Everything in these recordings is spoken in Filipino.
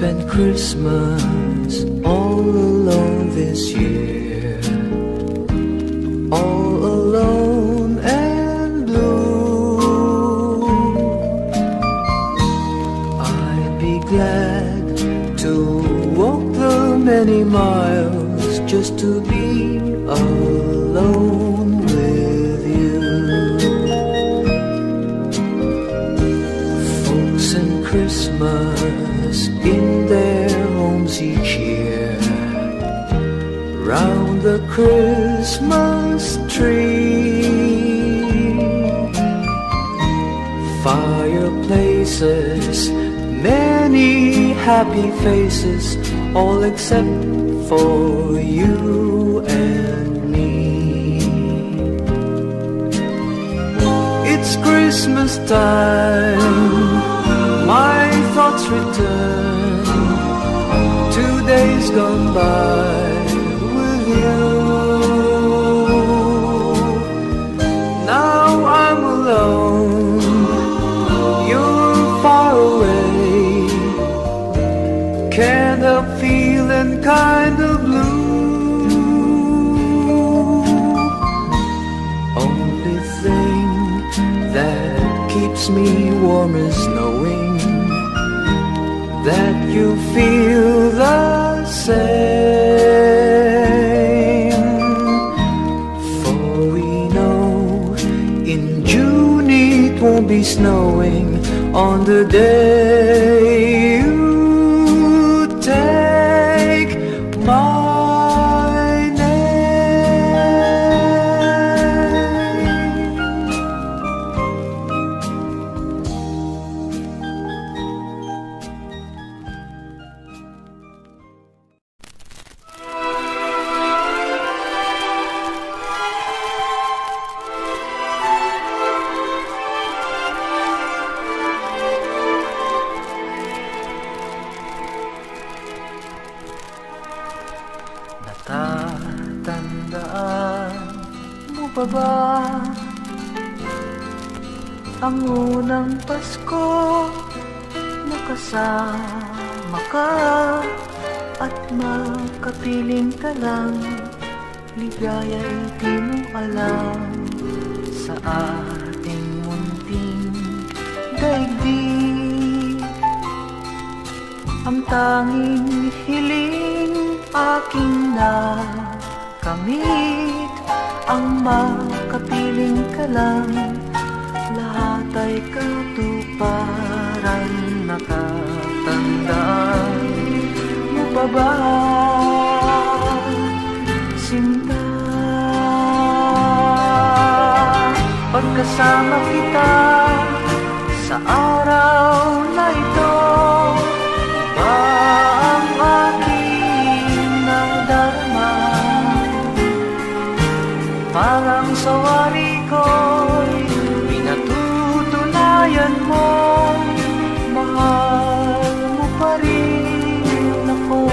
spent Christmas all alone this year, all alone and blue. I'd be glad to walk the many miles just to be alone with you. Folks in Christmas in their homes each year, round the Christmas tree, fireplaces, many happy faces, all except for you and me. It's Christmas time, my thoughts return, 2 days gone by with you. Now I'm alone, you're far away, can't help feeling kind of blue. Only thing that keeps me warm is knowing that you feel the same. For we know in June it won't be snowing on the day you take my name. Natatandaan mo pa ba ang unang Pasko na kasama ka at makapiling ka lang? Ligaya'y di mo alam sa ating munting daigdig. Ang tanging hiling aking nakamit, ang makapiling ka lang. Lahat ay katuparan, nakatandaan mo pa ba, Sinta? Pagkasama kita sa araw na ito, parang sa wari ko'y pinatutunayan mo, mahal mo pa rin ako.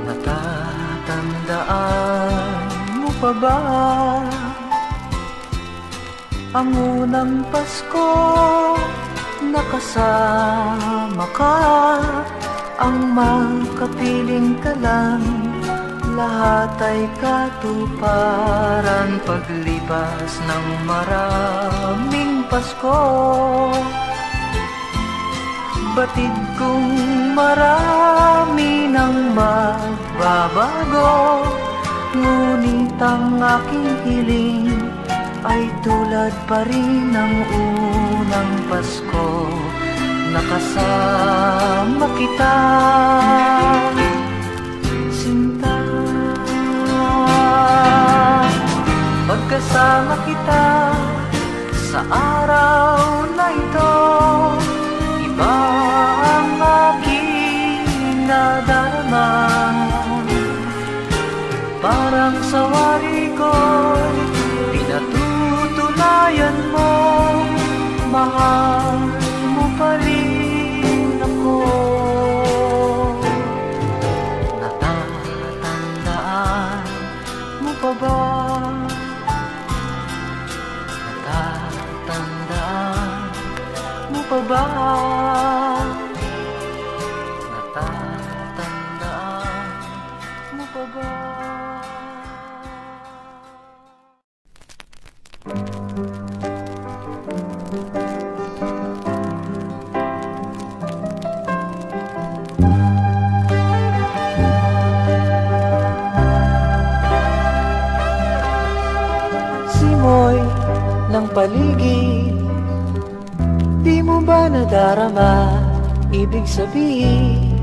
Natatandaan mo pa ba ang unang Pasko na kasama ka, ang makapiling ka lang? Lahat ay katuparan paglipas ng maraming Pasko. Batid kong marami nang magbabago, ngunit ang aking hiling ay tulad pa rin ng unang Pasko na kasama kita, Sinta. Pagkasama kita sa araw na ito, iba ang aking nadarama. Parang sa wari ko'y pinatutunayan mo, mahal mo pa rin ako. Natatandaan mo pa ba? Natatandaan mo pa ba? pa ba? Simoy ng paligid, di mo ba nadarama? Ibig sabihin,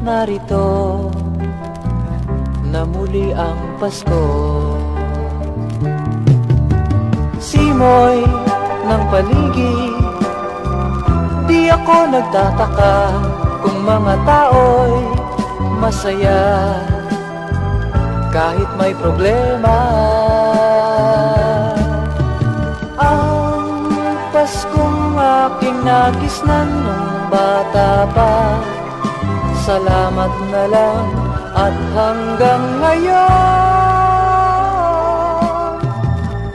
narito na muli ang Pasko. Simoy ng paligid, di ako nagtataka kung mga tao'y masaya kahit may problema. Ang Paskong aking nagisnan nung bata pa, salamat na lang at hanggang ngayon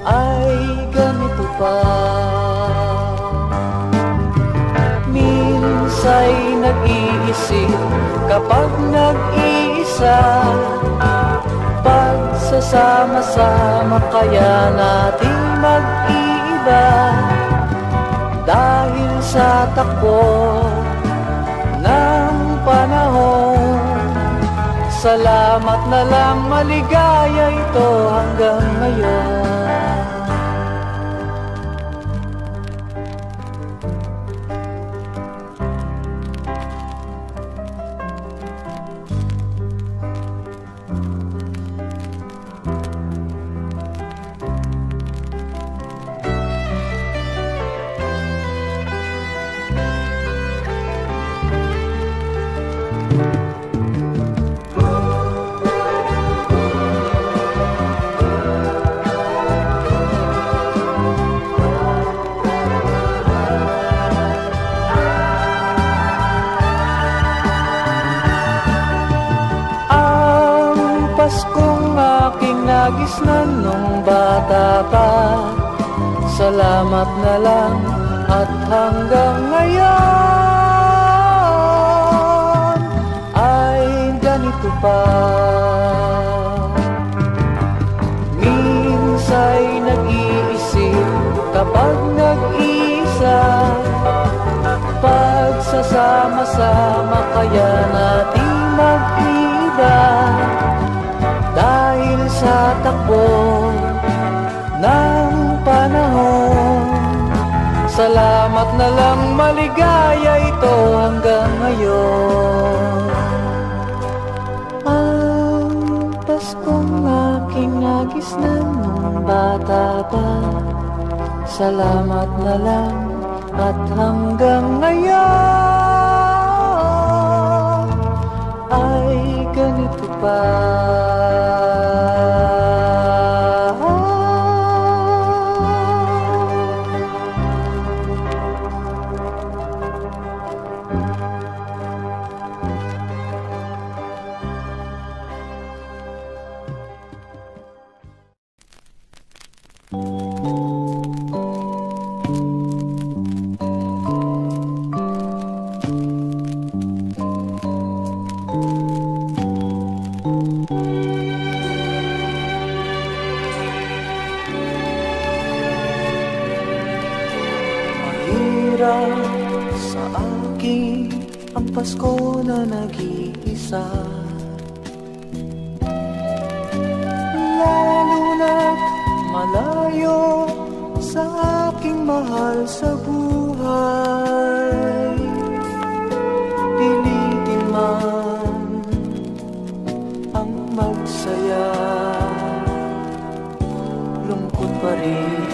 ay ganito pa. Minsa'y nag-iisip kapag nag-iisa, pagsasama-sama kaya nating mag-iiba. Dahil sa takbo ng panahon, salamat na lang, maligaya ito hanggang ngayon. Paskong aking nagisnan nung bata pa, salamat na lang at hanggang ngayon ay ganito pa. Minsa'y nag-iisip kapag nag-iisa, pagsasama-sama kaya natin mag-iba. Dahil sa takbo ng panahon, salamat na lang, maligaya ito hanggang ngayon. Ang Paskong aking nagisnan nung bata pa, salamat na lang at hanggang ngayon ay ganito pa. Sa akin ang Pasko na nag-iisa, lalo na't malayo sa aking mahal sa buhay. Pilitin man ang magsaya, lungkot pa rin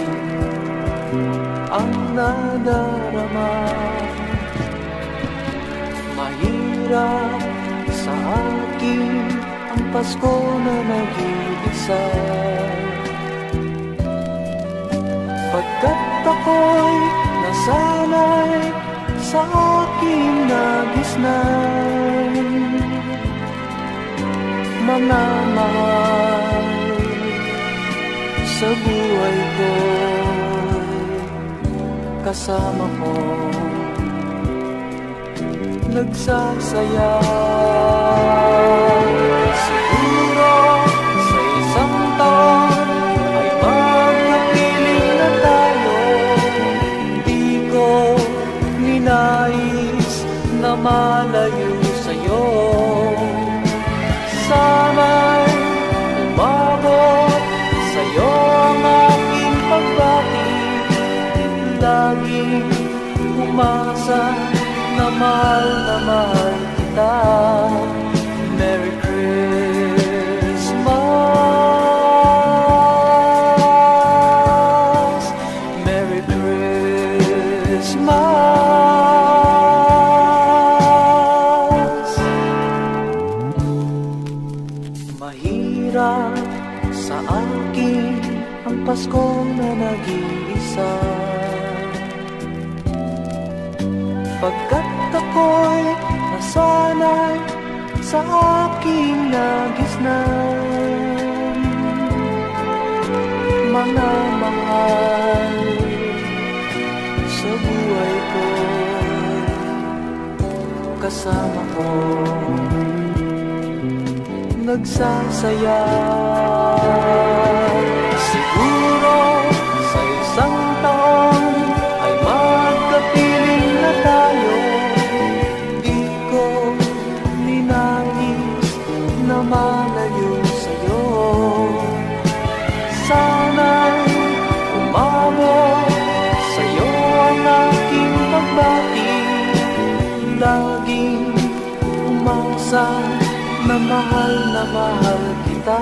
ang nadarama. Mahirap sa akin ang Pasko na nag-iisa, pagkat ako'y nasanay sa aking nagisnan. Mga mahal sa buhay ko, kasama ko nagsasaya. Siguro ninais na malayo sa'yo. Sana'y umabot sa'yo ang aking pagbati. Laging umasa na mahal kita. Merry Christmas, Merry Christmas. Mahirap sa akin ang Paskong na nag-iisa, pagkat ako'y nasanay sa aking nagisnan. Mga mahal sa buhay ko, kasama ko nagsasaya. Siguro sa isang taon ay magkapiling na tayo. Di ko ninais na malayo sa'yo. Sana'y umabot sa'yo ang aking pagbati. Laging umasa na mahal kita.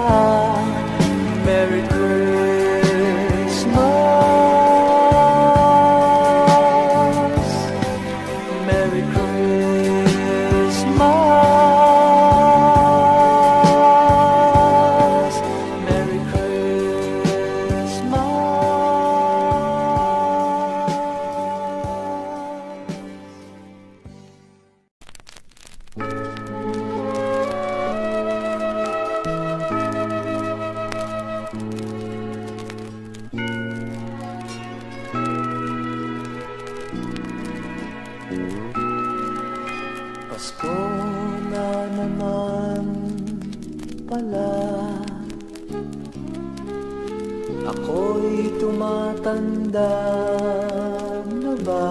Merry Christmas, Merry Christmas, Merry Christmas. Pasko na naman pala, ako'y tumatanda na ba?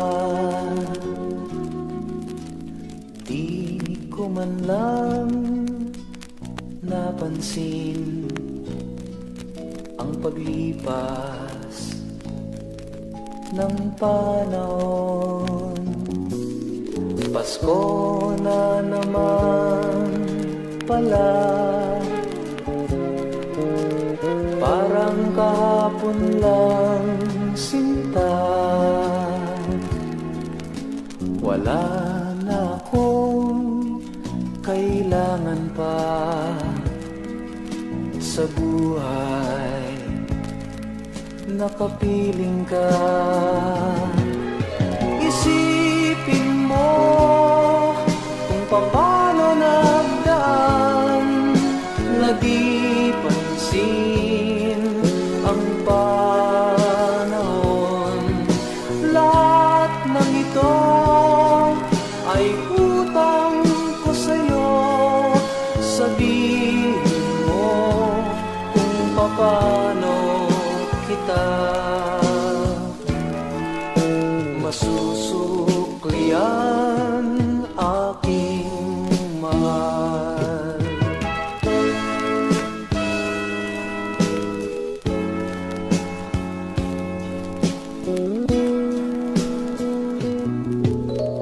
Di ko man lang napansin ang paglipas ng panahon. Pasko na naman pala, parang kahapon lang sinta. Wala na akong kailangan pa sa buhay, nakapiling ka. Isipin mo kung paano nagdaan, na di pansin ang panahon. Lahat ng ito ay utang ko sa'yo. Sabihin mo kung paano kita masusuklian, aking mahal.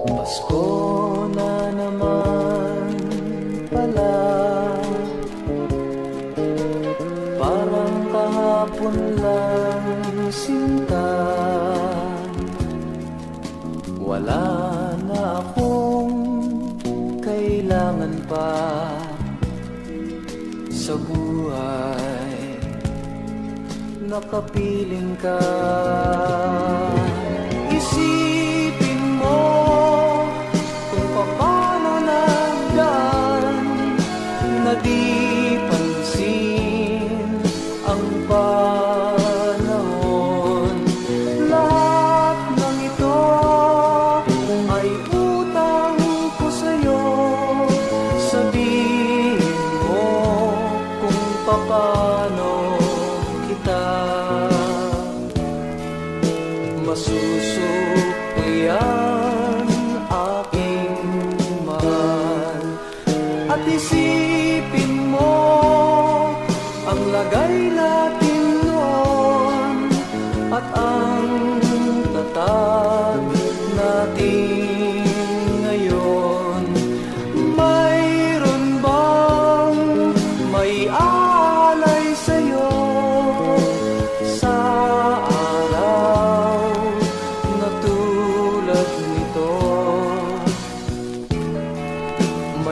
Pasko na naman pala, parang kahapon lang sinta. Wala na akong kailangan pa sa buhay, nakapiling ka. Isipin mo kung paano nagdaan, na di pansin ang panahon. Lahat ng ito ay utang ko sa'yo. Sabihin mo kung paano kita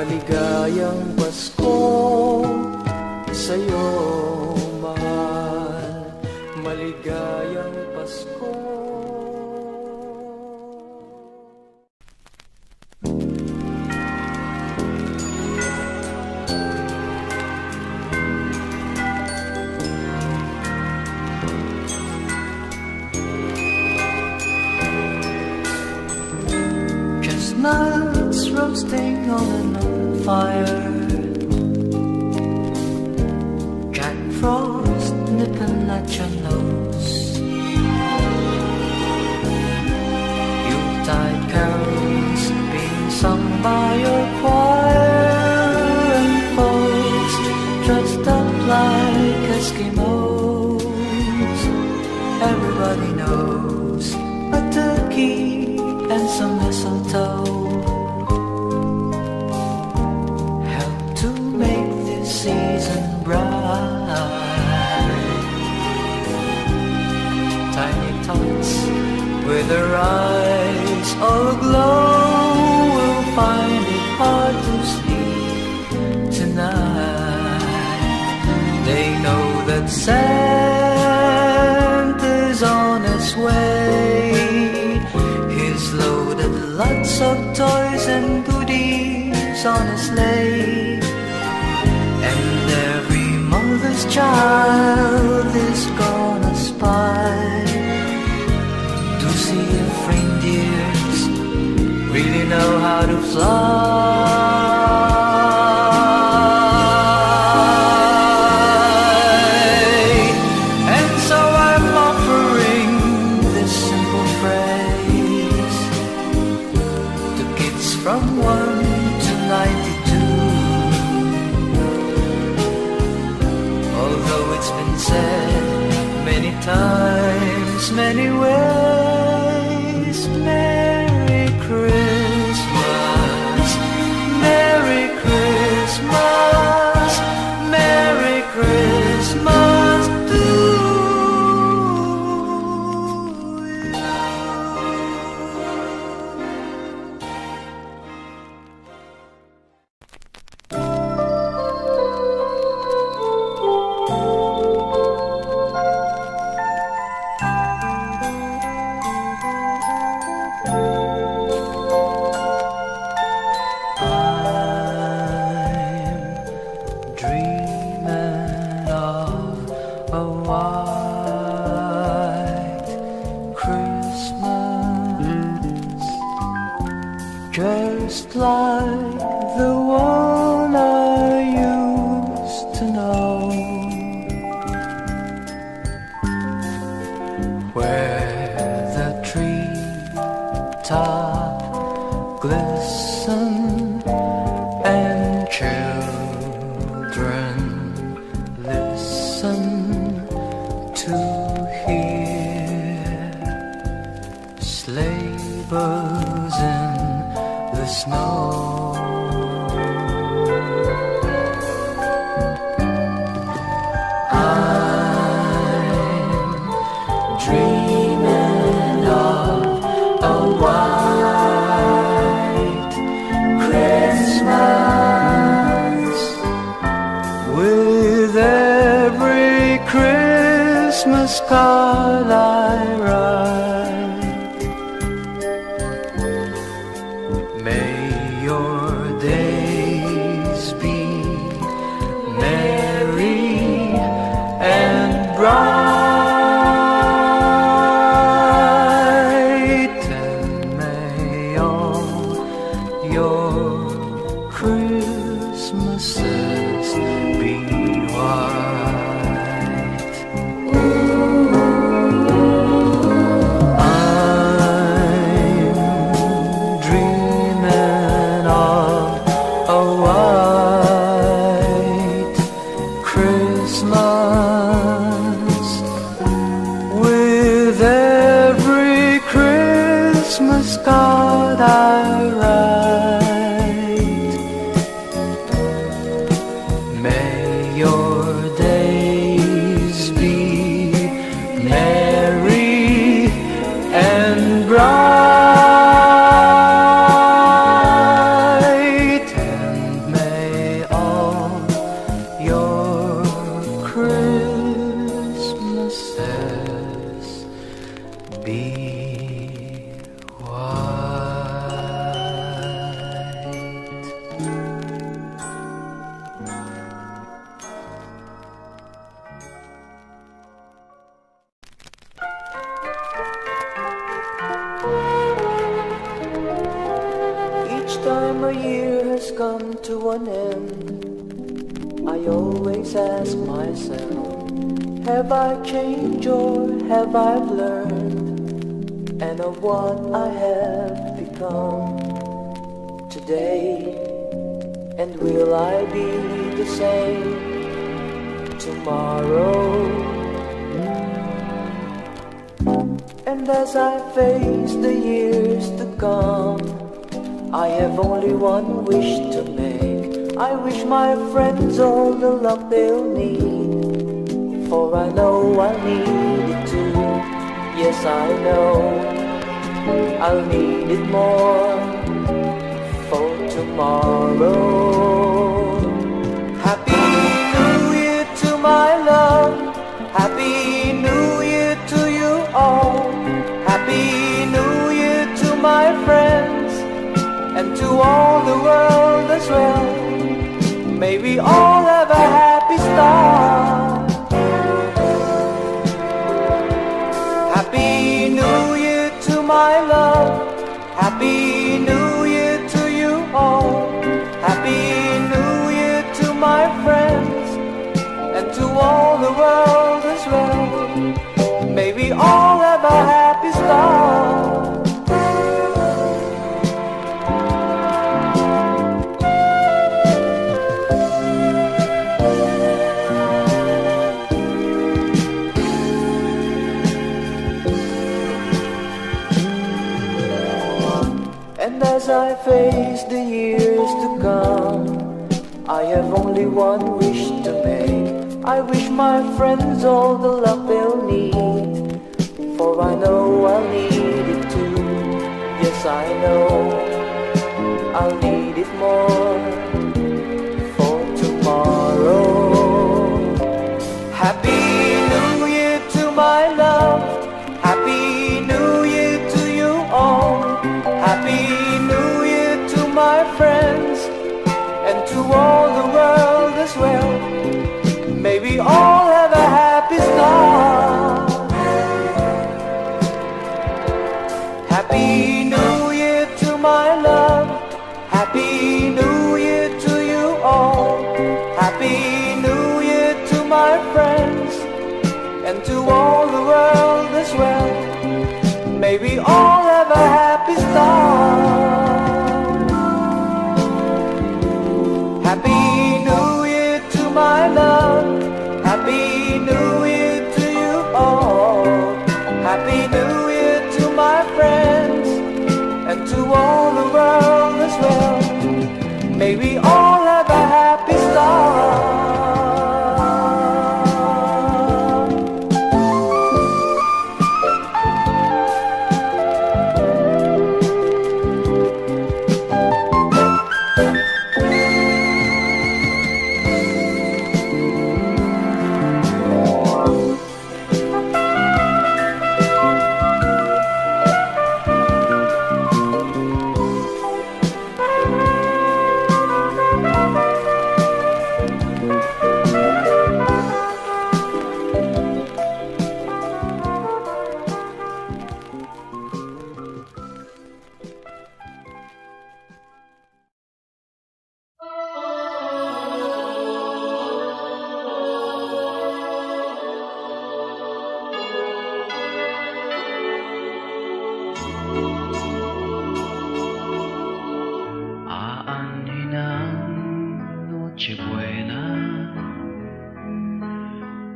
Maligayang Pasko sa'yo, mahal. Maligayang Pasko. Chestnuts roasting on an open fire, Jack Frost nipping at your nose, Yuletide carols being sung by your choir, and folks dressed up like Eskimos. Everybody knows a turkey and some mistletoe help to make this season bright. Tiny tots with their eyes all aglow will find it hard to sleep tonight. They know that Santa's on his way. He's loaded lots of toys and goodies on his sleigh, and every mother's child is gonna spy to see if reindeers really know how to fly. And so I'm offering this simple phrase to kids from 1 to 92. Although it's been said many times, many ways, Merry Christmas, Merry Christmas, Merry Christmas to you. Dreaming of a white Christmas, just like the one I used to know, where the treetop glisten and children listen to hear sleigh bells in the snow. I'm dreaming of a white Christmas, with every Christmas card I write. May your days be merry and bright, and may all your Christmases be white. I'm dreaming of a white Christmas, with every Christmas card I write. time a year has come to an end, I always ask myself, have I changed or have I learned? And of what I have become today, and will I be the same tomorrow? And as I face the years to come, I have only one wish to make. I wish my friends all the luck they'll need, for I know I'll need it too. Yes, I know I'll need it more for tomorrow. Happy New Year to my love, Happy New Year to you all, Happy New Year to my friends, and to all the world as well. May we all have a happy start. Happy New Year to my love, Happy New Year to you all, Happy New Year to my friends, and to all the world as well. May we all have a happy start. And as I face the years to come, I have only one wish to make. I wish my friends all the luck they'll need, for I know I'll need it too. Yes, I know I'll need it more for tomorrow. Happy New Year to my love, Happy New Year to you all, Happy New Year to my friends, and to all the world as well. May we all have a happy start. Happy New Year to my love, Happy New Year to you all, Happy New Year to my friends, and to all the world as well. May we all have a happy start. Happy New Year to my love, Happy New Year to you all, Happy New Year to my friends, and to all the world as well. May we all have a happy start.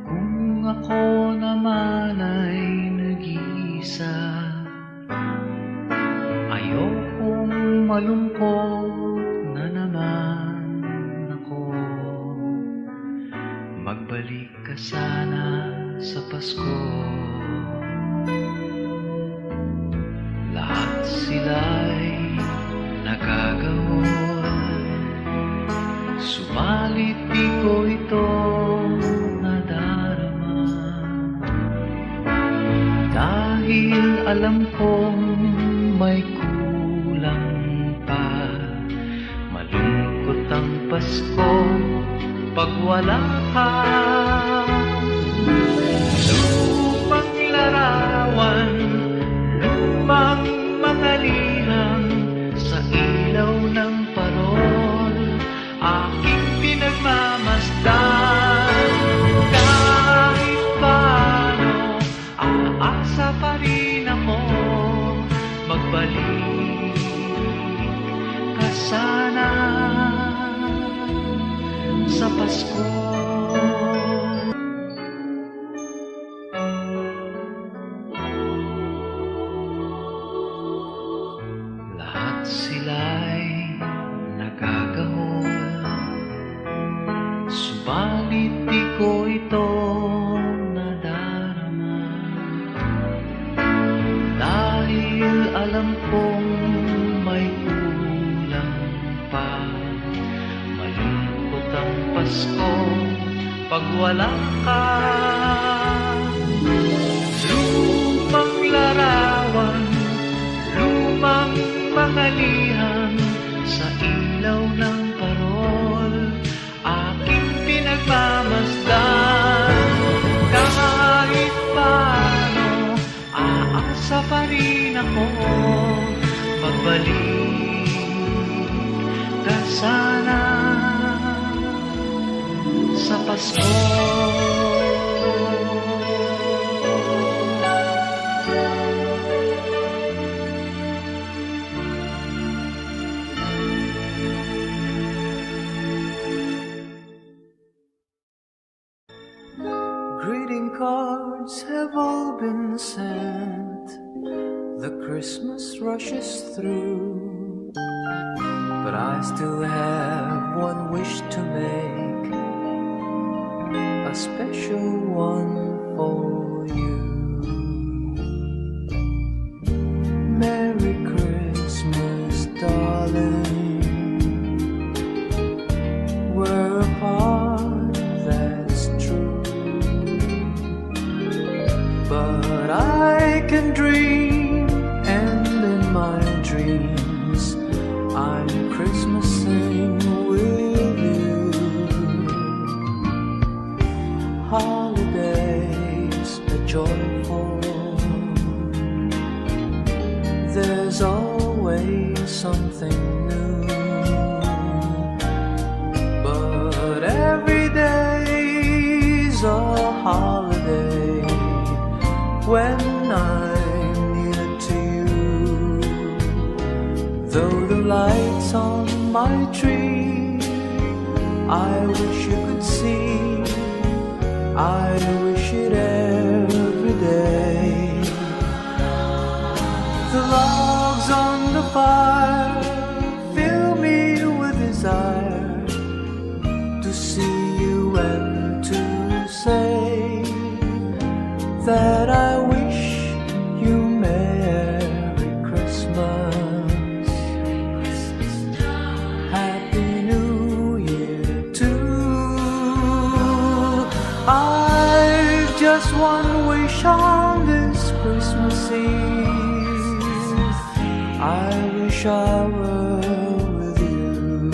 Kung ako naman ay nag-iisa, ayokong malungkot na naman ako. Magbalik ka sana sa Pasko. Lahat sila'y nagagawin, subalit di ko ito nadarama. Dahil alam kong may kulang pa, malungkot ang Pasko pag wala ka. Lumang larawan, lumang mga liham sa iyong ilaw ng parol, aking pinagmamasdan. Kahit paano, aasa pa rin ako, magbalik ka sana sa Pasko. Lahat sila'y nagagahol, subalit di ko ito nadarama. Dahil alam kong may kulang pa, malungkot ang Pasko pag wala ka. Lumang larawan, lumang mga liham sa ilaw ng parol, aking pinagmamasdan. Kahit paano, aasa pa rin ako, magbalik ka sana sa Pasko. Greeting cards have all been sent, the Christmas rushes through, but I still have one wish to make, a special one for you. Merry Christmas, darling. We're apart, that's true, but I can dream, and in my dreams I'm Christmasing with you. Holidays are joyful, there's always something new, but every day's a holiday when I'm near to you. Though the lights on my tree, I wish you could see, I wish it every day. The logs on the fire fill me with desire to see you and to say that I wish you Merry Christmas, Happy New Year too. I've just one wish on this Christmas Eve, I wish I were with you.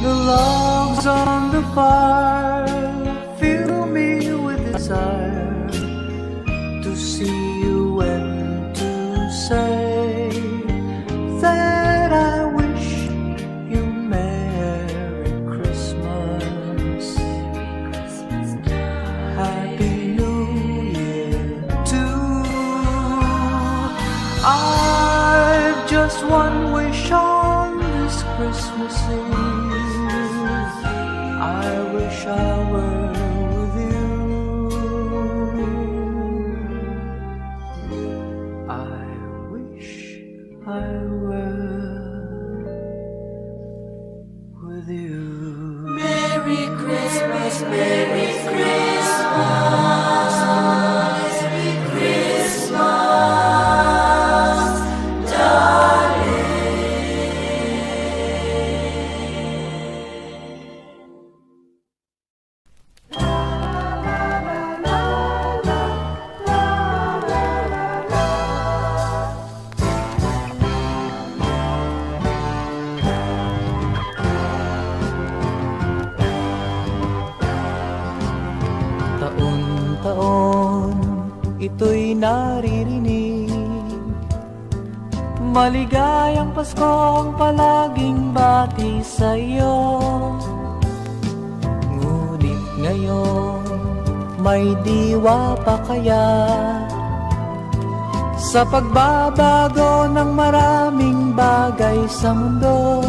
The logs on the fire fill me with desire to see you and to say that I wish you Merry Christmas, Happy New Year too. I've just one wish on this Christmas Eve, I wish I were with you. I wish I were with you. Merry Christmas, Merry Christmas, Merry Christmas, darling. taon-taon ito'y naririnig. Maligayang Pasko ang palaging bati sa'yo. Ngunit ngayon may diwa pa kaya sa pagbabago ng maraming bagay sa mundo?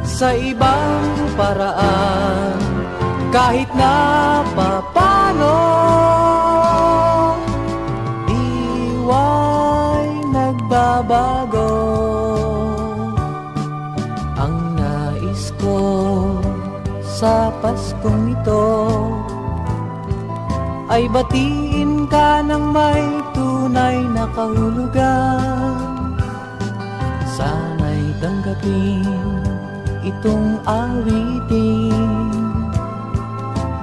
Sa ibang paraan, kahit na papano, diwa'y nagbabago. Ang nais ko sa Paskong ito ay batiin ka ng may tunay na kahulugan. Sana'y tanggapin itong awitin,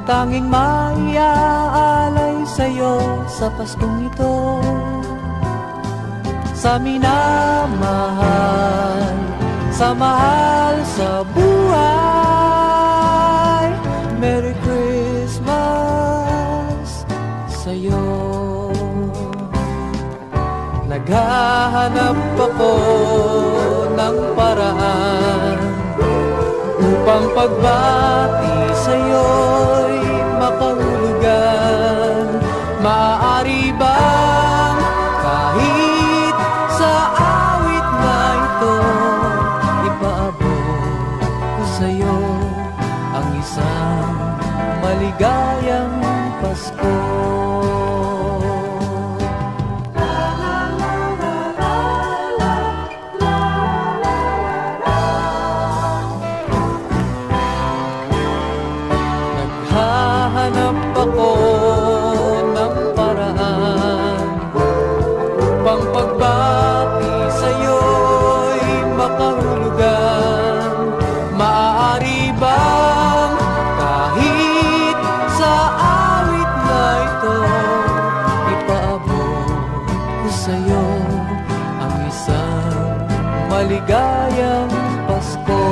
tanging maiaalay sa'yo sa Paskong ito. Sa minamahal, sa mahal sa buhay, Merry Christmas sa'yo. Naghahanap ako ng paraan upang pagbati sa'yo'y makahulugan. Maaari bang kahit sa awit na ito, ipaabot ko sa'yo ang isang maligayang Pasko? Hanap ako ng paraan upang pagbati sa'yo'y makahulugan. Maaari bang kahit sa awit na ito, ipaabot ko sa'yo ang isang maligayang Pasko?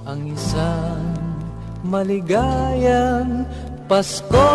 Ang isang maligayang Pasko.